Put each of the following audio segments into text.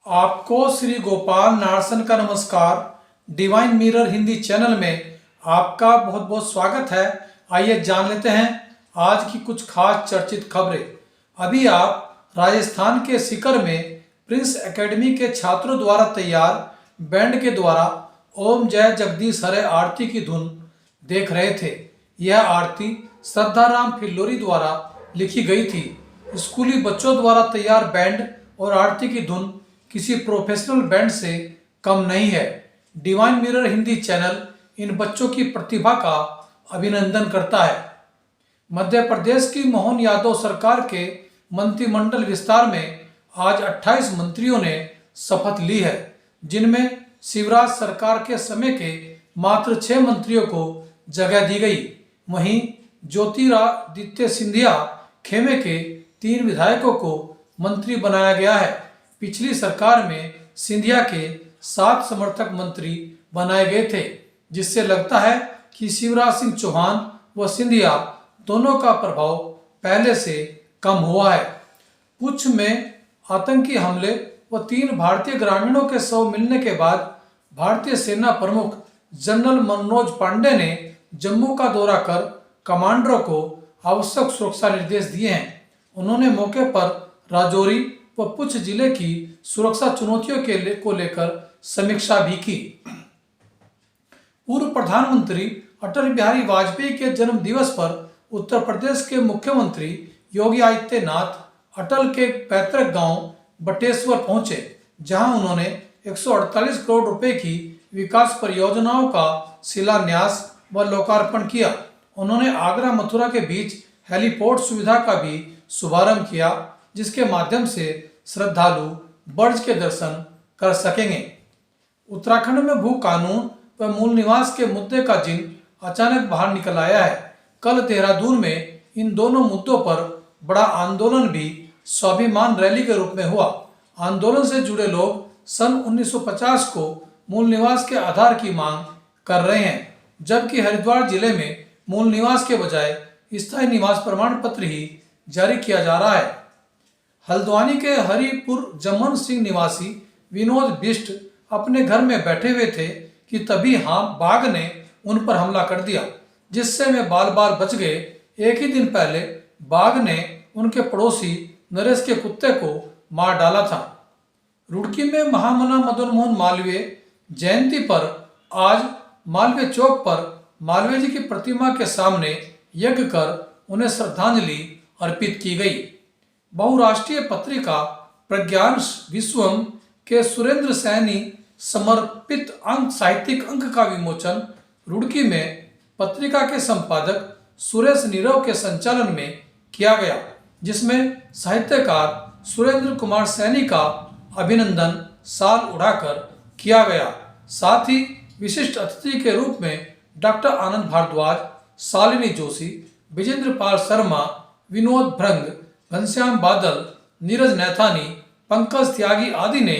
आपको श्री गोपाल नारसन का नमस्कार। डिवाइन मिरर हिंदी चैनल में आपका बहुत बहुत स्वागत है। आइए जान लेते हैं आज की कुछ खास चर्चित खबरें। अभी आप राजस्थान के सीकर में प्रिंस एकेडमी के छात्रों द्वारा तैयार बैंड के द्वारा ओम जय जगदीश हरे आरती की धुन देख रहे थे। यह आरती श्रद्धाराम फिल्लोरी द्वारा लिखी गई थी। स्कूली बच्चों द्वारा तैयार बैंड और आरती की धुन किसी प्रोफेशनल बैंड से कम नहीं है। Divine mirror Hindi channel in बच्चों की प्रतिभा का अभिनंदन करता है। मध्य प्रदेश की मोहन यादव सरकार के मंत्रिमंडल विस्तार में आज 28 मंत्रियों ने शपथ ली है, जिनमें शिवराज सरकार के समय के मात्र 6 मंत्रियों को जगह दी गई। वहीं ज्योतिरादित्य सिंधिया खेमे के 3 विधायकों को मंत्री बनाया गया है। पिछली सरकार में सिंधिया के 7 समर्थक मंत्री बनाए गए थे, जिससे लगता है कि शिवराज सिंह चौहान व सिंधिया दोनों का प्रभाव पहले से कम हुआ है। पुंछ में आतंकी हमले व 3 भारतीय ग्रामीणों के शव मिलने के बाद भारतीय सेना प्रमुख जनरल मनोज पांडे ने जम्मू का दौरा कर कमांडरों को आवश्यक सुरक्षा निर्देश दिए हैं। उन्होंने मौके पर राजौरी व पुंछ जिले की सुरक्षा चुनौतियों को लेकर समीक्षा भी की। पूर्व प्रधानमंत्री अटल बिहारी वाजपेयी के जन्म दिवस पर उत्तर प्रदेश के मुख्यमंत्री योगी आदित्यनाथ अटल के पैतृक गांव बटेश्वर पहुंचे, जहां उन्होंने 148 करोड़ रुपए की विकास परियोजनाओं का शिलान्यास व लोकार्पण किया। उन्होंने आगरा मथुरा के बीच हेलीपोर्ट सुविधा का भी शुभारंभ किया, जिसके माध्यम से श्रद्धालु बर्ज के दर्शन कर सकेंगे। उत्तराखंड में भू कानून व मूल निवास के मुद्दे का जिन अचानक बाहर निकल आया है। कल देहरादून में इन दोनों मुद्दों पर बड़ा आंदोलन भी स्वाभिमान रैली के रूप में हुआ। आंदोलन से जुड़े लोग सन 1950 को मूल निवास के आधार की मांग कर रहे हैं, जबकि हरिद्वार जिले में मूल निवास के बजाय स्थायी निवास प्रमाण पत्र ही जारी किया जा रहा है। हल्द्वानी के हरिपुर जमन सिंह निवासी विनोद बिष्ट अपने घर में बैठे हुए थे कि तभी बाघ ने उन पर हमला कर दिया, जिससे वे बाल बाल बच गए। एक ही दिन पहले बाघ ने उनके पड़ोसी नरेश के कुत्ते को मार डाला था। रुड़की में महामना मदन मोहन मालवीय जयंती पर आज मालवीय चौक पर मालवीय जी की प्रतिमा के सामने यज्ञ कर उन्हें श्रद्धांजलि अर्पित की गई। बहुराष्ट्रीय पत्रिका प्रज्ञान विश्वम के सुरेंद्र सैनी समर्पित साहित्यिक अंक का विमोचन रुड़की में पत्रिका के संपादक सुरेश नीरव के संचालन में किया गया, जिसमें साहित्यकार सुरेंद्र कुमार सैनी का अभिनंदन साल उड़ाकर किया गया। साथ ही विशिष्ट अतिथि के रूप में डॉक्टर आनंद भारद्वाज, शालिनी जोशी, विजेंद्र पाल शर्मा, विनोद भ्रंग, घनश्याम बादल, नीरज नैथानी, पंकज त्यागी आदि ने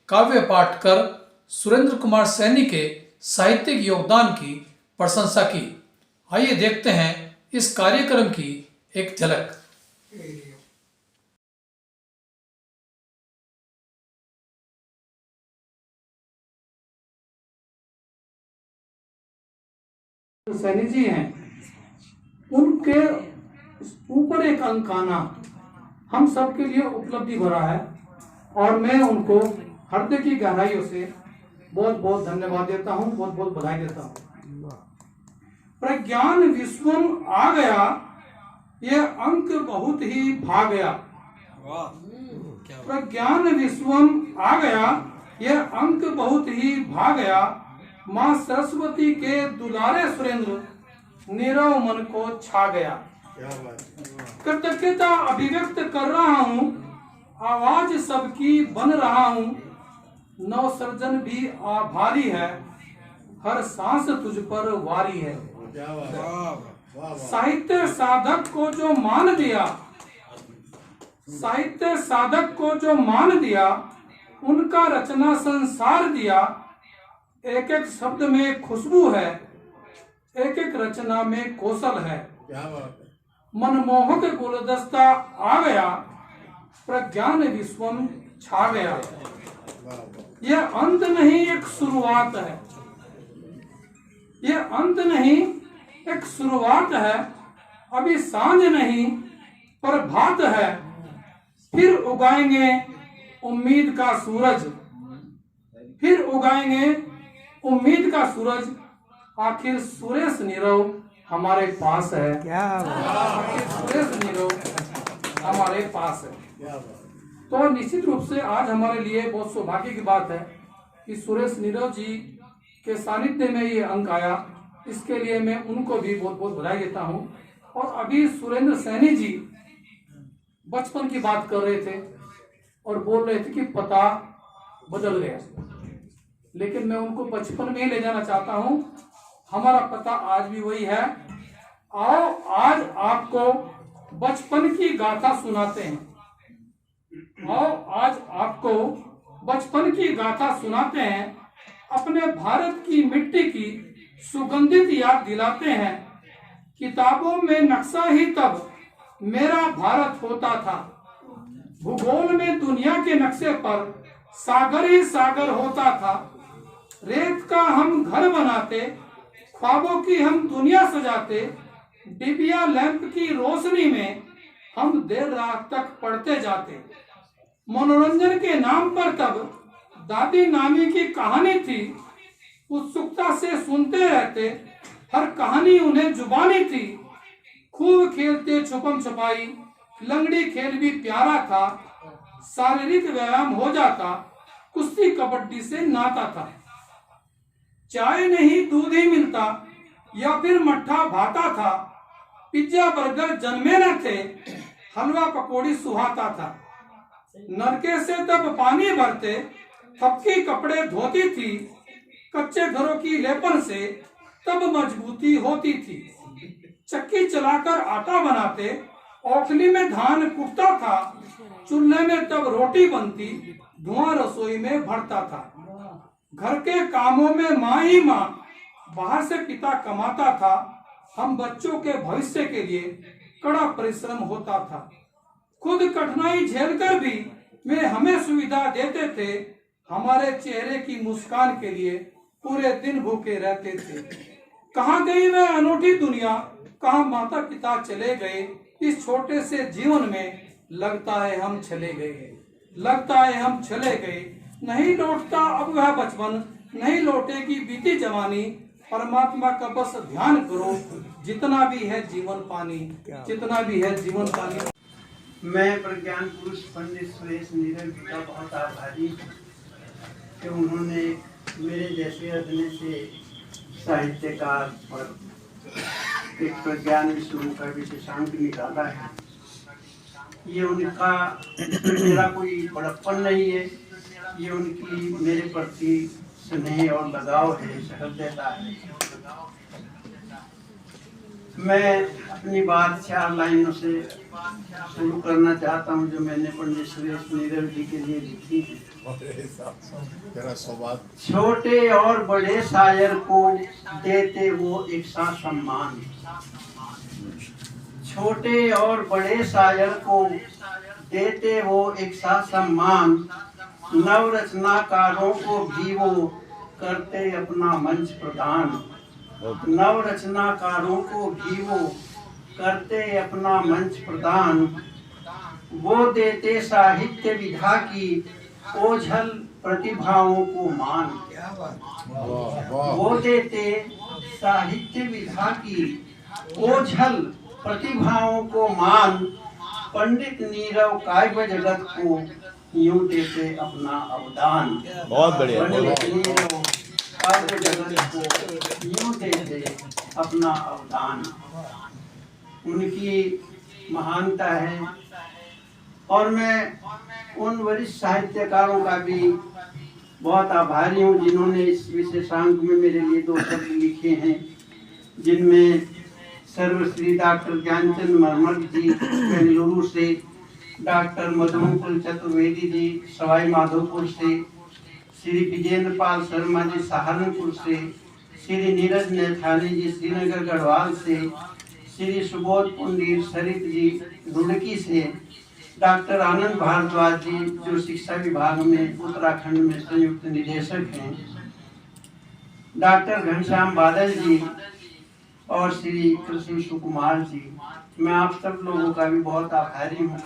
काव्य पाठ कर सुरेंद्र कुमार सैनी के साहित्यिक योगदान की प्रशंसा की। आइए देखते हैं इस कार्यक्रम की एक झलक। सैनी जी हैं, उनके ऊपर एक अंक आना हम सबके लिए उपलब्धि भरा है और मैं उनको हृदय की गहराइयों से बहुत बहुत धन्यवाद देता हूं, बहुत बहुत बधाई देता हूं। प्रज्ञान विश्वम आ गया, यह अंक बहुत ही भा गया। प्रज्ञान विश्वम आ गया, यह अंक बहुत ही भा गया। माँ सरस्वती के दुलारे सुरेंद्र नीरव मन को छा गया। कृतज्ञता अभिव्यक्त कर रहा हूँ, आवाज सबकी बन रहा हूँ। नव सर्जन भी आभारी है, हर सांस तुझ पर वारी है। साहित्य साधक को जो मान दिया, साहित्य साधक को जो मान दिया, उनका रचना संसार दिया। एक एक शब्द में खुशबू है, एक एक रचना में कौशल है। मनमोहक गुलदस्ता आ गया, प्रज्ञान विश्वम छा गया। यह अंत नहीं एक शुरुआत है, यह अंत नहीं एक शुरुआत है। अभी सांझ नहीं पर भात है, फिर उगाएंगे उम्मीद का सूरज, फिर उगाएंगे उम्मीद का सूरज। आखिर सुरेश नीरव हमारे पास है, आखिर सुरेश नीरव हमारे पास है। तो निश्चित रूप से आज हमारे लिए बहुत सौभाग्य की बात है कि सुरेश नीरव जी के सानिध्य में ये अंक आया। इसके लिए मैं उनको भी बहुत बहुत बधाई देता हूँ। और अभी सुरेंद्र सैनी जी बचपन की बात कर रहे थे और बोल रहे थे कि पता बदल गया, लेकिन मैं उनको बचपन में ही ले जाना चाहता हूँ। हमारा पता आज भी वही है। आओ आज आपको बचपन की गाथा सुनाते हैं, आओ आज आपको बचपन की गाथा सुनाते हैं। अपने भारत की मिट्टी की सुगंधित याद दिलाते हैं। किताबों में नक्शा ही तब मेरा भारत होता था, भूगोल में दुनिया के नक्शे पर सागर ही सागर होता था। रेत का हम घर बनाते, ख्वाबों की हम दुनिया सजाते, डिबिया लैंप की रोशनी में हम देर रात तक पढ़ते जाते। मनोरंजन के नाम पर तब दादी नानी की कहानी थी, उत्सुकता से सुनते रहते, हर कहानी उन्हें जुबानी थी। खूब खेलते छुपम छुपाई, लंगड़ी खेल भी प्यारा था। शारीरिक व्यायाम हो जाता, कुश्ती कबड्डी से नाता था। चाय नहीं दूध ही मिलता या फिर मट्ठा भाता था। पिज्जा बर्गर जन्मे न थे, हलवा पकौड़ी सुहाता था। नलके से तब पानी भरते, थपकी कपड़े धोती थी। कच्चे घरों की लेपन से तब मजबूती होती थी। चक्की चलाकर आटा बनाते, ओखली में धान कुटता था। चूल्हे में तब रोटी बनती, धुआं रसोई में भरता था। घर के कामों में माँ ही माँ, बाहर से पिता कमाता था। हम बच्चों के भविष्य के लिए कड़ा परिश्रम होता था। खुद कठिनाई झेलकर भी वे हमें सुविधा देते थे। हमारे चेहरे की मुस्कान के लिए पूरे दिन भूखे रहते थे। कहाँ गई वह अनूठी दुनिया, कहाँ माता पिता चले गए। इस छोटे से जीवन में लगता है हम चले गए, लगता है हम चले गए। नहीं लौटता अब वह बचपन, नहीं लौटेगी बीती जवानी। परमात्मा का बस ध्यान करो, जितना भी है जीवन पानी, जितना भी है जीवन पानी। मैं प्रज्ञान पुरुष पंडित सुरेश नीरव जी का बहुत आभारी कि उन्होंने मेरे जैसे अदने से साहित्यकार पर एक प्रज्ञान विष्णु का विशेषांक निकाला है। ये उनका मेरा कोई बड़प्पन नहीं है, ये उनकी मेरे प्रति स्नेह और लगाव है, सहृदयता है। मैं अपनी बात 4 लाइनों से शुरू करना चाहता हूँ जो मैंने पंडित सुरेश नीरव जी के लिए लिखी है। छोटे और बड़े शायर को देते वो एक सा सम्मान, छोटे और बड़े शायर को देते वो एक सा सम्मान। नवरचनाकारों को भी वो करते अपना मंच प्रदान, नवरचनाकारों को भी वो करते अपना मंच प्रदान। वो देते साहित्य विधा की ओझल प्रतिभाओं को मान, वो देते साहित्य विधा की ओझल प्रतिभाओं को मान। पंडित नीरव काव्य जगत को यूं देते अपना अवदान। बहुत बढ़िया। पंडित नीरव काव्य जगत को यूं देते अपना अवदान। उनकी महानता है। और मैं उन वरिष्ठ साहित्यकारों का भी बहुत आभारी हूँ जिन्होंने इस विशेषांक में मेरे लिए 2 शब्द लिखे हैं, जिनमें सर्वश्री डॉक्टर ज्ञानचंद मरमर जी बेंगलुरु से, डॉक्टर मधुकुल चतुर्वेदी जी सवाई माधोपुर से, श्री विजेंद्र पाल शर्मा जी सहारनपुर से, श्री नीरज नेथानी जी श्रीनगर गढ़वाल से, श्री सुबोध पुंडीर शरीफ जी रुड़की से, डॉक्टर आनंद भारद्वाज जी जो शिक्षा विभाग में उत्तराखंड में संयुक्त निदेशक हैं, डॉक्टर घनश्याम बादल जी और श्री कृष्ण सुकुमार जी, मैं आप सब लोगों का भी बहुत आभारी हूँ।